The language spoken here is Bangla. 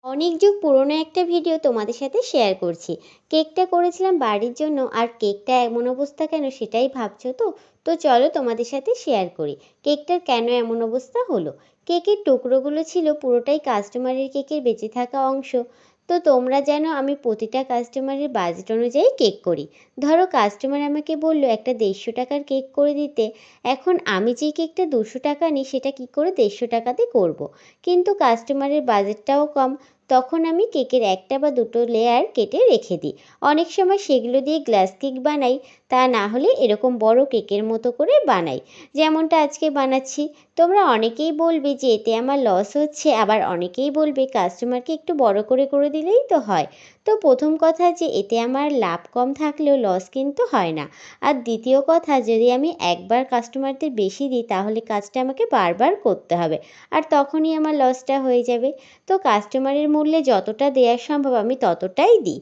অনেক যুগ পুরনো একটা ভিডিও তোমাদের সাথে শেয়ার করছি। কেকটা করেছিলাম বাড়ির জন্য, আর কেকটা এমন অবস্থা কেন সেটাই ভাবছো তো? তো চলো তোমাদের সাথে শেয়ার করি কেকটার কেন এমন অবস্থা হলো। কেকের টুকরোগুলো ছিল পুরোটাই কাস্টমারের কেকের বেঁচে থাকা অংশ। তো তোমরা জানো আমি প্রতিটা কাস্টমারের বাজেট অনুযায়ী কেক করি। ধরো কাস্টমার আমাকে বললো একটা 150 টাকার কেক করে দিতে। এখন আমি যে কেকটা 200 টাকা নিই সেটা কি করে 150 টাকাতে করব। কিন্তু কাস্টমারের বাজেটটাও কম। তখন আমি কেকের একটা বা দুটো লেয়ার কেটে রেখে দিই। অনেক সময় সেগুলো দিয়ে গ্লাস কেক বানাই, তা না হলে এরকম বড় কেকের মতো করে বানাই, যেমনটা আজকে বানাচ্ছি। তোমরা অনেকেই বলবে যে এতে আমার লস হচ্ছে, আবার অনেকেই বলবে কাস্টমারকে একটু বড় করে করে দিলেই তো হয়। তো প্রথম কথা যে এতে আমার লাভ কম থাকলেও লস কিন্তু হয় না। আর দ্বিতীয় কথা, যদি আমি একবার কাস্টমারদের বেশি দিই তাহলে কাজটা আমাকে বারবার করতে হবে, আর তখনই আমার লসটা হয়ে যাবে। তো কাস্টমারের মূল্যে যতটা দেওয়া সম্ভব আমি ততটাই দিই।